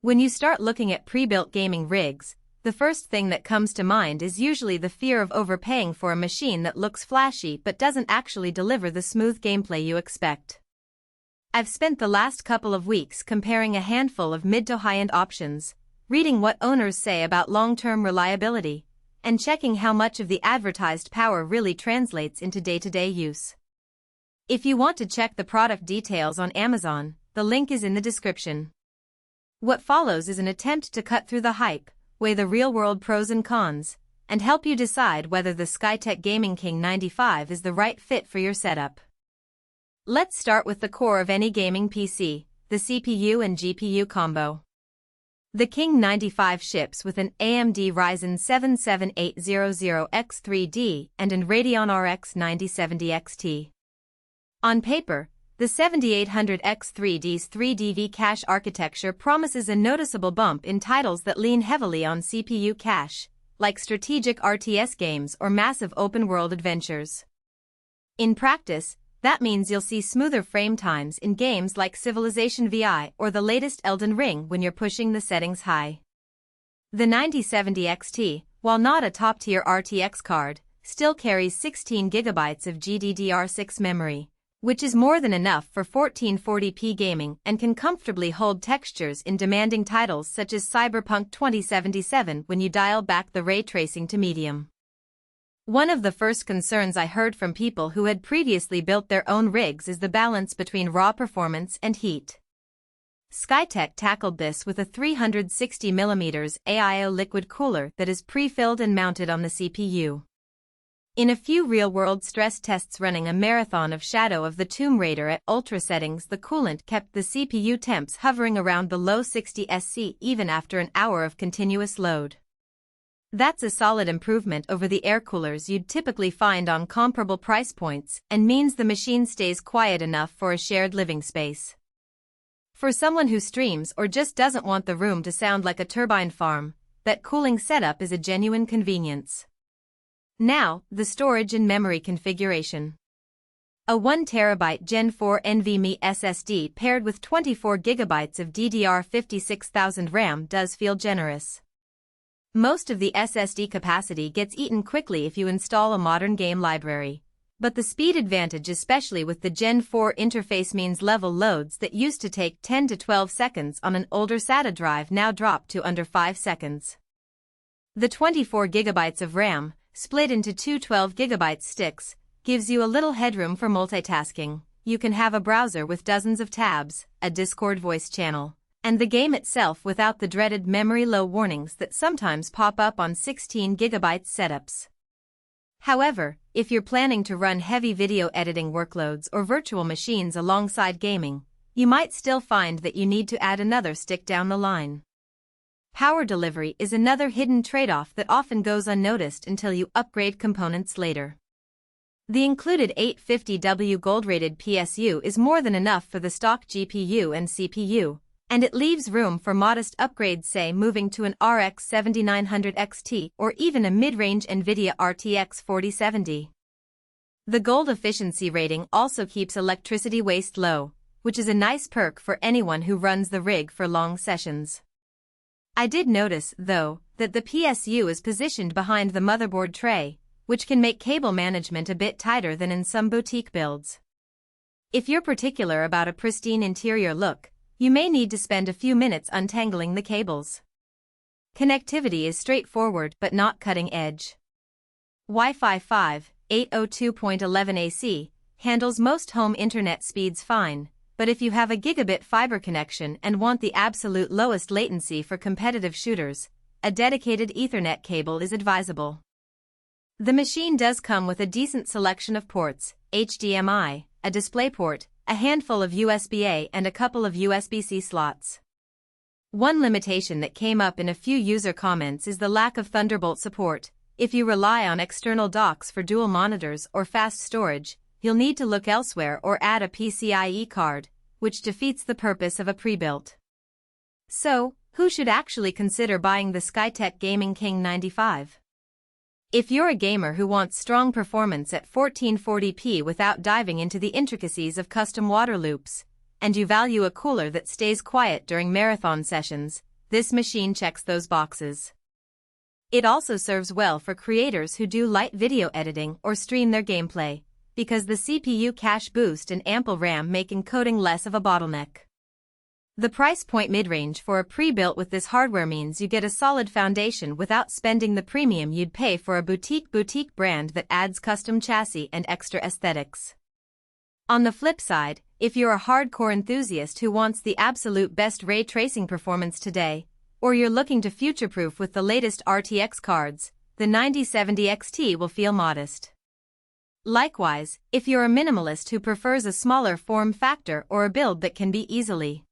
When you start looking at pre-built gaming rigs, the first thing that comes to mind is usually the fear of overpaying for a machine that looks flashy but doesn't actually deliver the smooth gameplay you expect. I've spent the last couple of weeks comparing a handful of mid to high-end options, reading what owners say about long-term reliability, and checking how much of the advertised power really translates into day-to-day use. If you want to check the product details on Amazon, the link is in the description. What follows is an attempt to cut through the hype, weigh the real-world pros and cons, and help you decide whether the Skytech Gaming King 95 is the right fit for your setup. Let's start with the core of any gaming PC, the CPU and GPU combo. The King 95 ships with an AMD Ryzen 7 7800X3D and an Radeon RX 9070 XT. On paper, the 7800X3D's 3D cache architecture promises a noticeable bump in titles that lean heavily on CPU cache, like strategic RTS games or massive open-world adventures. In practice, that means you'll see smoother frame times in games like Civilization VI or the latest Elden Ring when you're pushing the settings high. The 9070 XT, while not a top-tier RTX card, still carries 16GB of GDDR6 memory, which is more than enough for 1440p gaming and can comfortably hold textures in demanding titles such as Cyberpunk 2077 when you dial back the ray tracing to medium. One of the first concerns I heard from people who had previously built their own rigs is the balance between raw performance and heat. Skytech tackled this with a 360mm AIO liquid cooler that is pre-filled and mounted on the CPU. In a few real-world stress tests running a marathon of Shadow of the Tomb Raider at ultra settings, the coolant kept the CPU temps hovering around the low 60 SC even after an hour of continuous load. That's a solid improvement over the air coolers you'd typically find on comparable price points and means the machine stays quiet enough for a shared living space. For someone who streams or just doesn't want the room to sound like a turbine farm, that cooling setup is a genuine convenience. Now, the storage and memory configuration. A 1TB Gen 4 NVMe SSD paired with 24GB of DDR5 6000 RAM does feel generous. Most of the SSD capacity gets eaten quickly if you install a modern game library, but the speed advantage, especially with the Gen 4 interface, means level loads that used to take 10 to 12 seconds on an older SATA drive now drop to under 5 seconds. The 24GB of RAM, split into two 12GB sticks, gives you a little headroom for multitasking. You can have a browser with dozens of tabs, a Discord voice channel, and the game itself without the dreaded memory low warnings that sometimes pop up on 16GB setups. However, if you're planning to run heavy video editing workloads or virtual machines alongside gaming, you might still find that you need to add another stick down the line. Power delivery is another hidden trade-off that often goes unnoticed until you upgrade components later. The included 850W gold-rated PSU is more than enough for the stock GPU and CPU, and it leaves room for modest upgrades, say moving to an RX 7900 XT or even a mid-range NVIDIA RTX 4070. The gold efficiency rating also keeps electricity waste low, which is a nice perk for anyone who runs the rig for long sessions. I did notice, though, that the PSU is positioned behind the motherboard tray, which can make cable management a bit tighter than in some boutique builds. If you're particular about a pristine interior look, you may need to spend a few minutes untangling the cables. Connectivity is straightforward but not cutting edge. Wi-Fi 5, 802.11 AC, handles most home internet speeds fine, but if you have a gigabit fiber connection and want the absolute lowest latency for competitive shooters, a dedicated Ethernet cable is advisable. The machine does come with a decent selection of ports: HDMI, a DisplayPort, a handful of USB-A and a couple of USB-C slots. One limitation that came up in a few user comments is the lack of Thunderbolt support. If you rely on external docks for dual monitors or fast storage, you'll need to look elsewhere or add a PCIe card, which defeats the purpose of a pre-built. So, who should actually consider buying the Skytech Gaming King 95? If you're a gamer who wants strong performance at 1440p without diving into the intricacies of custom water loops, and you value a cooler that stays quiet during marathon sessions, this machine checks those boxes. It also serves well for creators who do light video editing or stream their gameplay, because the CPU cache boost and ample RAM make encoding less of a bottleneck. The price point mid-range for a pre-built with this hardware means you get a solid foundation without spending the premium you'd pay for a boutique brand that adds custom chassis and extra aesthetics. On the flip side, if you're a hardcore enthusiast who wants the absolute best ray tracing performance today, or you're looking to future-proof with the latest RTX cards, the 9070 XT will feel modest. Likewise, if you're a minimalist who prefers a smaller form factor or a build that can be easily